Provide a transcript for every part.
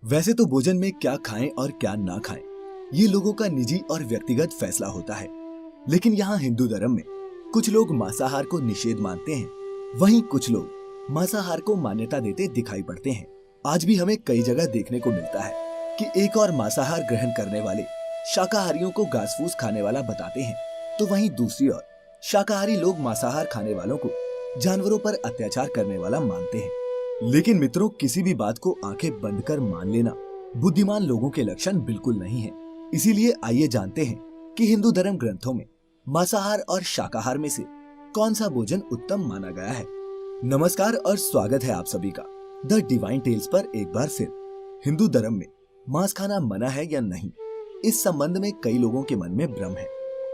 वैसे तो भोजन में क्या खाएं और क्या ना खाएं, ये लोगों का निजी और व्यक्तिगत फैसला होता है। लेकिन यहाँ हिंदू धर्म में कुछ लोग मांसाहार को निषेध मानते हैं, वहीं कुछ लोग मांसाहार को मान्यता देते दिखाई पड़ते हैं। आज भी हमें कई जगह देखने को मिलता है कि एक और मांसाहार ग्रहण करने वाले शाकाहारियों को घास फूस खाने वाला बताते हैं, तो वहीं दूसरी ओर शाकाहारी लोग मांसाहार खाने वालों को जानवरों पर अत्याचार करने वाला मानते हैं। लेकिन मित्रों, किसी भी बात को आंखें बंद कर मान लेना बुद्धिमान लोगों के लक्षण बिल्कुल नहीं है। इसीलिए आइए जानते हैं कि हिंदू धर्म ग्रंथों में मांसाहार और शाकाहार में से कौन सा भोजन उत्तम माना गया है। नमस्कार और स्वागत है आप सभी का द डिवाइन टेल्स पर एक बार फिर। हिंदू धर्म में मांस खाना मना है या नहीं, इस संबंध में कई लोगों के मन में भ्रम है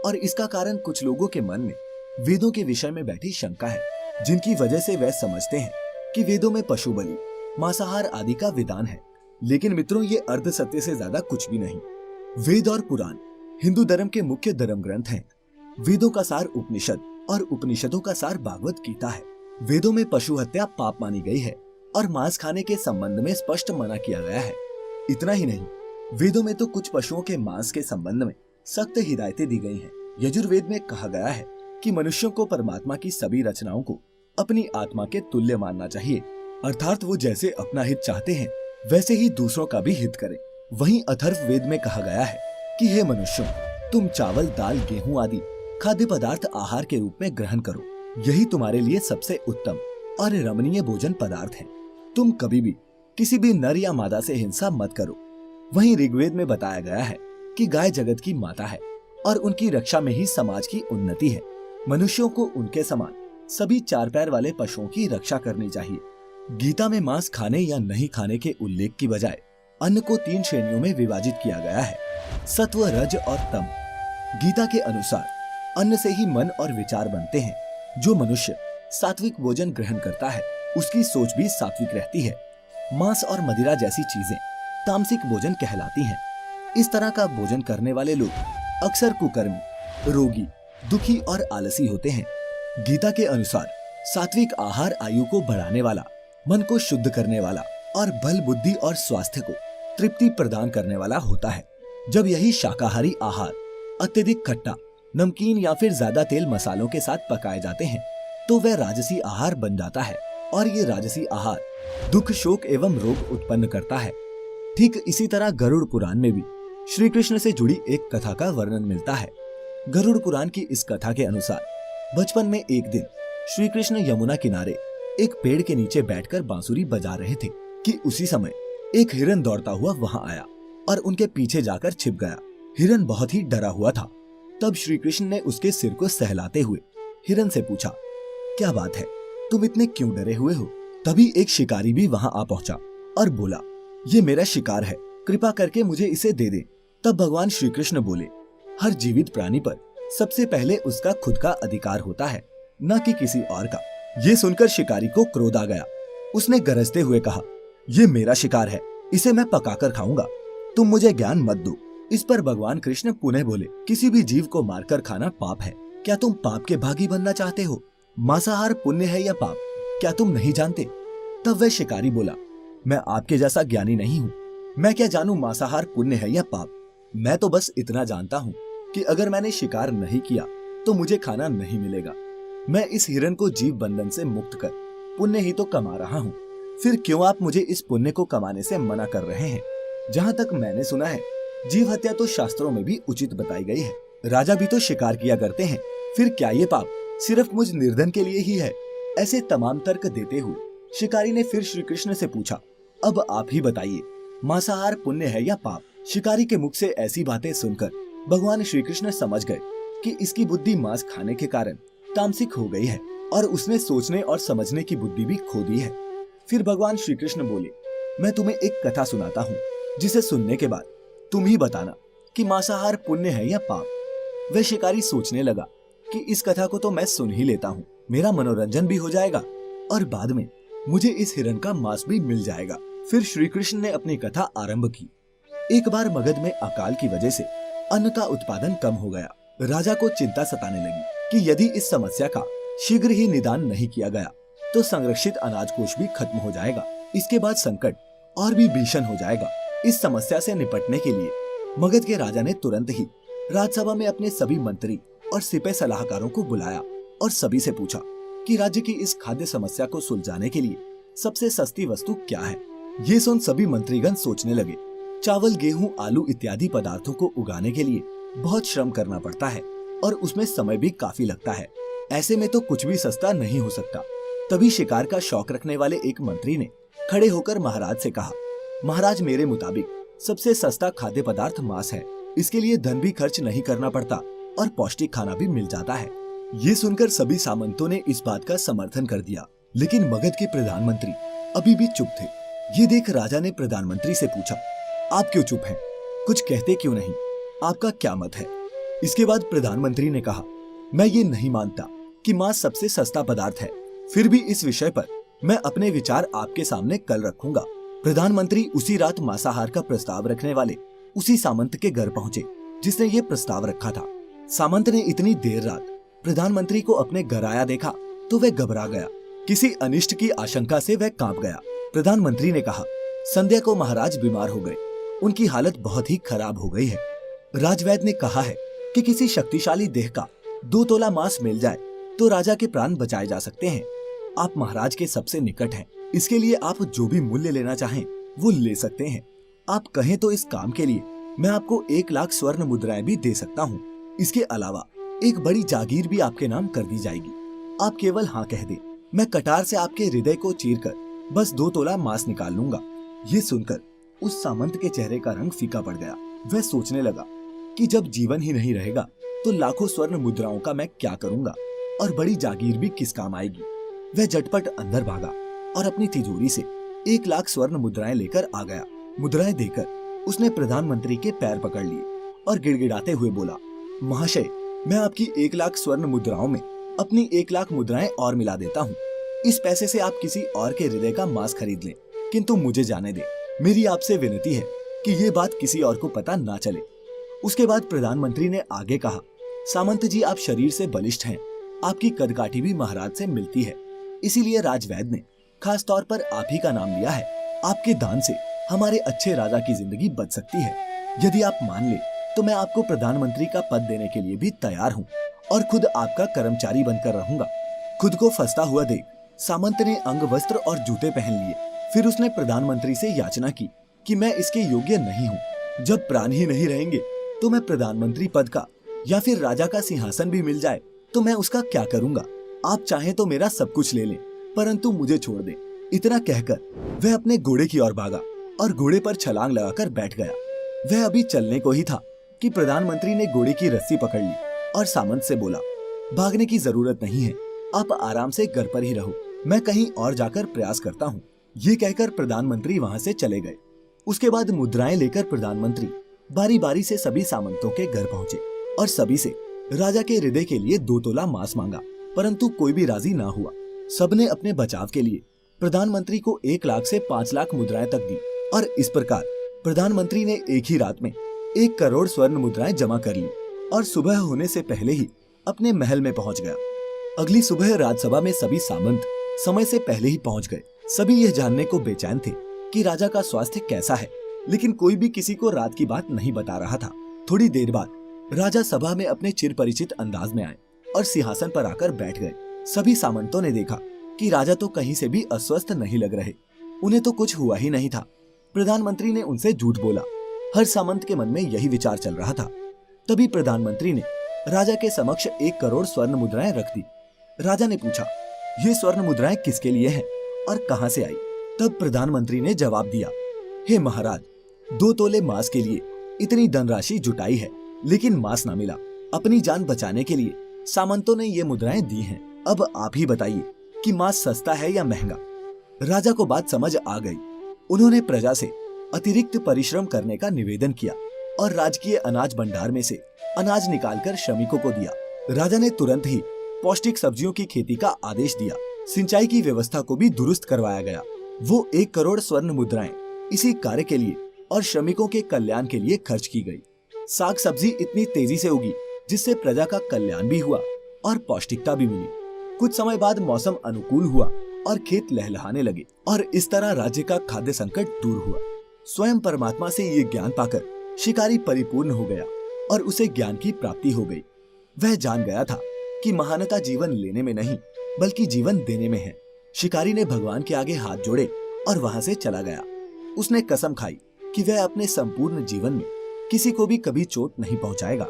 और इसका कारण कुछ लोगों के मन में वेदों के विषय में बैठी शंका है, जिनकी वजह से वह समझते हैं कि वेदों में पशु बलि, मांसाहार आदि का विधान है। लेकिन मित्रों, ये अर्ध सत्य से ज्यादा कुछ भी नहीं। वेद और पुराण हिंदू धर्म के मुख्य धर्म ग्रंथ हैं। वेदों का सार उपनिषद और उपनिषदों का सार भागवत गीता है। वेदों में पशु हत्या पाप मानी गई है और मांस खाने के संबंध में स्पष्ट मना किया गया है। इतना ही नहीं, वेदों में तो कुछ पशुओं के मांस के संबंध में सख्त हिदायतें दी गई हैं। यजुर्वेद में कहा गया है कि मनुष्यों को परमात्मा की सभी रचनाओं को अपनी आत्मा के तुल्य मानना चाहिए, अर्थात वो जैसे अपना हित चाहते हैं वैसे ही दूसरों का भी हित करें। वहीं अथर्व वेद में कहा गया है कि हे मनुष्यों, तुम चावल, दाल, गेहूं आदि खाद्य पदार्थ आहार के रूप में ग्रहण करो, यही तुम्हारे लिए सबसे उत्तम और रमणीय भोजन पदार्थ है। तुम कभी भी किसी भी नर या मादा से हिंसा मत करो। वहीं ऋग्वेद में बताया गया है कि गाय जगत की माता है और उनकी रक्षा में ही समाज की उन्नति है। मनुष्यों को उनके समान सभी चार पैर वाले पशुओं की रक्षा करनी चाहिए। गीता में मांस खाने या नहीं खाने के उल्लेख की बजाय अन्न को 3 श्रेणियों में विभाजित किया गया है, सत्व, रज और तम। गीता के अनुसार अन्न से ही मन और विचार बनते हैं। जो मनुष्य सात्विक भोजन ग्रहण करता है उसकी सोच भी सात्विक रहती है। मांस और मदिरा जैसी चीजें तामसिक भोजन कहलाती हैं। इस तरह का भोजन करने वाले लोग अक्सर कुकर्मी, रोगी, दुखी और आलसी होते हैं। गीता के अनुसार सात्विक आहार आयु को बढ़ाने वाला, मन को शुद्ध करने वाला और बल, बुद्धि और स्वास्थ्य को तृप्ति प्रदान करने वाला होता है। जब यही शाकाहारी आहार अत्यधिक खट्टा, नमकीन या फिर ज्यादा तेल मसालों के साथ पकाए जाते हैं तो वह राजसी आहार बन जाता है और ये राजसी आहार दुख, शोक एवं रोग उत्पन्न करता है। ठीक इसी तरह गरुड़ पुराण में भी श्री कृष्ण से जुड़ी एक कथा का वर्णन मिलता है। गरुड़ पुराण की इस कथा के अनुसार बचपन में एक दिन श्री कृष्ण यमुना किनारे एक पेड़ के नीचे बैठकर बांसुरी बजा रहे थे कि उसी समय एक हिरन दौड़ता हुआ वहां आया और उनके पीछे जाकर छिप गया। हिरन बहुत ही डरा हुआ था। तब श्री कृष्ण ने उसके सिर को सहलाते हुए हिरन से पूछा, क्या बात है, तुम इतने क्यों डरे हुए हो? तभी एक शिकारी भी वहां आ पहुंचा और बोला, ये मेरा शिकार है, कृपा करके मुझे इसे दे दे। तब भगवान श्री कृष्ण बोले, हर जीवित प्राणी पर सबसे पहले उसका खुद का अधिकार होता है, न कि किसी और का। ये सुनकर शिकारी को क्रोध आ गया। उसने गरजते हुए कहा, ये मेरा शिकार है, इसे मैं पकाकर खाऊंगा, तुम मुझे ज्ञान मत दो। इस पर भगवान कृष्ण पुनः बोले, किसी भी जीव को मारकर खाना पाप है। क्या तुम पाप के भागी बनना चाहते हो? मांसाहार पुण्य है या पाप, क्या तुम नहीं जानते? तब वह शिकारी बोला, मैं आपके जैसा ज्ञानी नहीं हूँ, मैं क्या जानूं मांसाहार पुण्य है या पाप। मैं तो बस इतना जानता हूँ कि अगर मैंने शिकार नहीं किया तो मुझे खाना नहीं मिलेगा। मैं इस हिरन को जीव बंधन से मुक्त कर पुण्य ही तो कमा रहा हूँ, फिर क्यों आप मुझे इस पुण्य को कमाने से मना कर रहे हैं? जहाँ तक मैंने सुना है, जीव हत्या तो शास्त्रों में भी उचित बताई गई है। राजा भी तो शिकार किया करते हैं, फिर क्या ये पाप सिर्फ मुझ निर्धन के लिए ही है? ऐसे तमाम तर्क देते हुए शिकारी ने फिर श्री कृष्ण से पूछा, अब आप ही बताइए, मांसाहार पुण्य है या पाप? शिकारी के मुख से ऐसी बातें सुनकर भगवान श्री कृष्ण समझ गए कि इसकी बुद्धि मांस खाने के कारण तामसिक हो गई है और उसने सोचने और समझने की बुद्धि भी खो दी है। फिर भगवान श्री कृष्ण बोले, मैं तुम्हें एक कथा सुनाता हूँ, जिसे सुनने के बाद तुम ही बताना कि मांसाहार पुण्य है या पाप। वह शिकारी सोचने लगा कि इस कथा को तो मैं सुन ही लेता हूँ, मेरा मनोरंजन भी हो जाएगा और बाद में मुझे इस हिरन का मांस भी मिल जाएगा। फिर श्री कृष्ण ने अपनी कथा आरंभ की। एक बार मगध में अकाल की वजह से अन्न का उत्पादन कम हो गया। राजा को चिंता सताने लगी कि यदि इस समस्या का शीघ्र ही निदान नहीं किया गया तो संरक्षित अनाज कोष भी खत्म हो जाएगा। इसके बाद संकट और भी भीषण हो जाएगा। इस समस्या से निपटने के लिए मगध के राजा ने तुरंत ही राज्यसभा में अपने सभी मंत्री और सिपह सलाहकारों को बुलाया और सभी से पूछा कि राज्य की इस खाद्य समस्या को सुलझाने के लिए सबसे सस्ती वस्तु क्या है। ये सुन सभी मंत्रीगण सोचने लगे। चावल, गेहूं, आलू इत्यादि पदार्थों को उगाने के लिए बहुत श्रम करना पड़ता है और उसमें समय भी काफी लगता है। ऐसे में तो कुछ भी सस्ता नहीं हो सकता। तभी शिकार का शौक रखने वाले एक मंत्री ने खड़े होकर महाराज से कहा, महाराज, मेरे मुताबिक सबसे सस्ता खाद्य पदार्थ मांस है। इसके लिए धन भी खर्च नहीं करना पड़ता और पौष्टिक खाना भी मिल जाता है। ये सुनकर सभी सामंतों ने इस बात का समर्थन कर दिया, लेकिन मगध के प्रधानमंत्री अभी भी चुप थे। ये देख राजा ने प्रधानमंत्री से पूछा, आप क्यों चुप हैं? कुछ कहते क्यों नहीं? आपका क्या मत है? इसके बाद प्रधानमंत्री ने कहा, मैं ये नहीं मानता कि मांस सबसे सस्ता पदार्थ है। फिर भी इस विषय पर मैं अपने विचार आपके सामने कल रखूंगा। प्रधानमंत्री उसी रात मांसाहार का प्रस्ताव रखने वाले उसी सामंत के घर पहुंचे जिसने ये प्रस्ताव रखा था। सामंत ने इतनी देर रात प्रधानमंत्री को अपने घर आया देखा तो वह घबरा गया। किसी अनिष्ट की आशंका से वह कांप गया। प्रधानमंत्री ने कहा, संध्या को महाराज बीमार हो गए, उनकी हालत बहुत ही खराब हो गई है। राजवैद्य ने कहा है कि किसी शक्तिशाली देह का 2 तोला मांस मिल जाए तो राजा के प्राण बचाए जा सकते हैं। आप महाराज के सबसे निकट हैं, इसके लिए आप जो भी मूल्य लेना चाहें वो ले सकते हैं। आप कहें तो इस काम के लिए मैं आपको 1 लाख स्वर्ण मुद्राएं भी दे सकता हूँ। इसके अलावा एक बड़ी जागीर भी आपके नाम कर दी जाएगी। आप केवल हाँ कह दे, मैं कटार से आपके हृदय को चीरकर बस 2 तोला मांस निकाल लूंगा। ये सुनकर उस सामंत के चेहरे का रंग फीका पड़ गया। वह सोचने लगा कि जब जीवन ही नहीं रहेगा तो लाखों स्वर्ण मुद्राओं का मैं क्या करूंगा और बड़ी जागीर भी किस काम आएगी। वह झटपट अंदर भागा और अपनी तिजोरी से 1 लाख स्वर्ण मुद्राएं लेकर आ गया। मुद्राएं देकर उसने प्रधानमंत्री के पैर पकड़ लिए और गिड़गिड़ाते हुए बोला, महाशय, मैं आपकी 1 लाख स्वर्ण मुद्राओं में अपनी 1 लाख मुद्राएं और मिला देता हूँ। इस पैसे से आप किसी और के हृदय का मांस खरीद लें, किंतु मुझे जाने दे। मेरी आपसे विनती है कि ये बात किसी और को पता ना चले। उसके बाद प्रधानमंत्री ने आगे कहा, सामंत जी, आप शरीर से बलिष्ठ हैं, आपकी कदकाठी भी महाराज से मिलती है, इसीलिए राजवैद्य ने खास तौर पर आप ही का नाम लिया है। आपके दान से हमारे अच्छे राजा की जिंदगी बच सकती है। यदि आप मान ले तो मैं आपको प्रधानमंत्री का पद देने के लिए भी तैयार हूँ और खुद आपका कर्मचारी बनकर रहूंगा। खुद को फंसता हुआ देख सामंत ने अंग वस्त्र और जूते पहन लिए। फिर उसने प्रधानमंत्री से याचना की कि मैं इसके योग्य नहीं हूँ। जब प्राण ही नहीं रहेंगे तो मैं प्रधानमंत्री पद का या फिर राजा का सिंहासन भी मिल जाए तो मैं उसका क्या करूंगा। आप चाहें तो मेरा सब कुछ ले लें, परंतु मुझे छोड़ दें। इतना कहकर वह अपने घोड़े की ओर भागा और घोड़े पर छलांग लगाकर बैठ गया। वह अभी चलने को ही था कि प्रधानमंत्री ने घोड़े की रस्सी पकड़ ली और सामंत से बोला, भागने की जरूरत नहीं है, आप आराम से घर पर ही रहो, मैं कहीं और जाकर प्रयास करता हूँ। ये कहकर प्रधानमंत्री वहाँ से चले गए। उसके बाद मुद्राएं लेकर प्रधानमंत्री बारी बारी से सभी सामंतों के घर पहुँचे और सभी से राजा के हृदय के लिए 2 तोला मांस मांगा, परंतु कोई भी राजी ना हुआ। सबने अपने बचाव के लिए प्रधानमंत्री को 1 लाख से 5 लाख मुद्राएं तक दी और इस प्रकार प्रधानमंत्री ने एक ही रात में 1 करोड़ स्वर्ण मुद्राएं जमा कर ली और सुबह होने से पहले ही अपने महल में पहुंच गया। अगली सुबह राज्यसभा में सभी सामंत समय से पहले ही पहुंच गए। सभी यह जानने को बेचैन थे कि राजा का स्वास्थ्य कैसा है, लेकिन कोई भी किसी को रात की बात नहीं बता रहा था। थोड़ी देर बाद राजा सभा में अपने चिर परिचित अंदाज में आए और सिंहासन पर आकर बैठ गए। सभी सामंतों ने देखा कि राजा तो कहीं से भी अस्वस्थ नहीं लग रहे, उन्हें तो कुछ हुआ ही नहीं था। प्रधानमंत्री ने उनसे झूठ बोला। हर सामंत के मन में यही विचार चल रहा था। तभी प्रधानमंत्री ने राजा के समक्ष 1 करोड़ स्वर्ण मुद्राएं रख दी। राजा ने पूछा, ये स्वर्ण मुद्राएं किसके लिए हैं और कहां से आई? तब प्रधानमंत्री ने जवाब दिया, हे महाराज, 2 तोले मांस के लिए इतनी धनराशि जुटाई है, लेकिन मांस न मिला। अपनी जान बचाने के लिए सामंतों ने ये मुद्राएं दी हैं। अब आप ही बताइए कि मांस सस्ता है या महंगा? राजा को बात समझ आ गई। उन्होंने प्रजा से अतिरिक्त परिश्रम करने का निवेदन किया और राजकीय अनाज भंडार में से अनाज निकालकर श्रमिकों को दिया। राजा ने तुरंत ही पौष्टिक सब्जियों की खेती का आदेश दिया। सिंचाई की व्यवस्था को भी दुरुस्त करवाया गया। वो 1 करोड़ स्वर्ण मुद्राएं इसी कार्य के लिए और श्रमिकों के कल्याण के लिए खर्च की गई। साग सब्जी इतनी तेजी से उगी जिससे प्रजा का कल्याण भी हुआ और पौष्टिकता भी मिली। कुछ समय बाद मौसम अनुकूल हुआ और खेत लहलहाने लगे और इस तरह राज्य का खाद्य संकट दूर हुआ। स्वयं परमात्मा से ये ज्ञान पाकर शिकारी परिपूर्ण हो गया और उसे ज्ञान की प्राप्ति हो गई। वह जान गया था कि महानता जीवन लेने में नहीं बल्कि जीवन देने में है। शिकारी ने भगवान के आगे हाथ जोड़े और वहां से चला गया। उसने कसम खाई कि वह अपने संपूर्ण जीवन में किसी को भी कभी चोट नहीं पहुंचाएगा।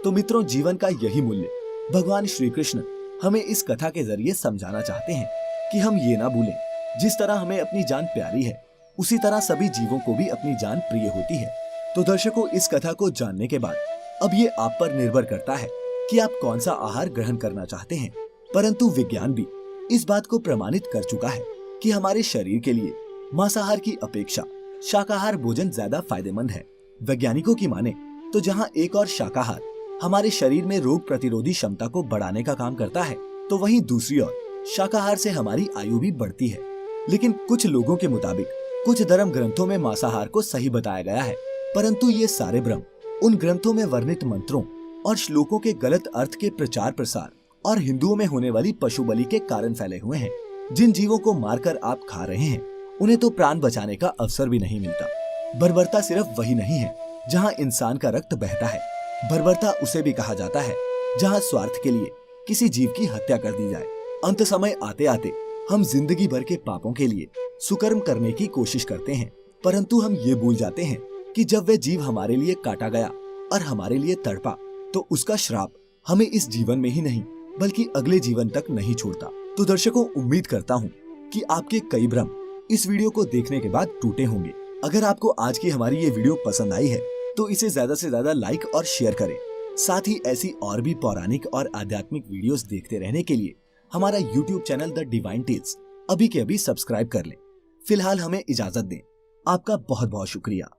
तो मित्रों, जीवन का यही मूल्य भगवान श्री कृष्ण हमें इस कथा के जरिए समझाना चाहते हैं कि हम ये ना भूलें, जिस तरह हमें अपनी जान प्यारी है उसी तरह सभी जीवों को भी अपनी जान प्रिय होती है। तो दर्शकों, इस कथा को जानने के बाद अब ये आप पर निर्भर करता है कि आप कौन सा आहार ग्रहण करना चाहते हैं। परंतु विज्ञान भी इस बात को प्रमाणित कर चुका है कि हमारे शरीर के लिए मांसाहार की अपेक्षा शाकाहार भोजन ज्यादा फायदेमंद है। वैज्ञानिकों की माने तो जहां एक और शाकाहार हमारे शरीर में रोग प्रतिरोधी क्षमता को बढ़ाने का काम करता है, तो वहीं दूसरी ओर शाकाहार से हमारी आयु भी बढ़ती है। लेकिन कुछ लोगों के मुताबिक कुछ धर्म ग्रंथों में मांसाहार को सही बताया गया है, परंतु ये सारे भ्रम उन ग्रंथों में वर्णित मंत्रों और श्लोकों के गलत अर्थ के प्रचार प्रसार और हिंदुओं में होने वाली पशु बलि के कारण फैले हुए हैं। जिन जीवों को मारकर आप खा रहे हैं उन्हें तो प्राण बचाने का अवसर भी नहीं मिलता। बर्बरता सिर्फ वही नहीं है जहाँ इंसान का रक्त बहता है, बर्बरता उसे भी कहा जाता है जहाँ स्वार्थ के लिए किसी जीव की हत्या कर दी जाए। अंत समय आते आते हम जिंदगी भर के पापों के लिए सुकर्म करने की कोशिश करते हैं, परंतु हम ये भूल जाते हैं कि जब वह जीव हमारे लिए काटा गया और हमारे लिए तड़पा, तो उसका श्राप हमें इस जीवन में ही नहीं बल्कि अगले जीवन तक नहीं छोड़ता। तो दर्शकों, उम्मीद करता हूँ कि आपके कई भ्रम इस वीडियो को देखने के बाद टूटे होंगे। अगर आपको आज की हमारी ये वीडियो पसंद आई है तो इसे ज्यादा से ज्यादा लाइक और शेयर करें। साथ ही ऐसी और भी पौराणिक और आध्यात्मिक वीडियोस देखते रहने के लिए हमारा YouTube channel the divine tales अभी के अभी सब्सक्राइब कर लें। फिलहाल हमें इजाजत दें। आपका बहुत बहुत शुक्रिया।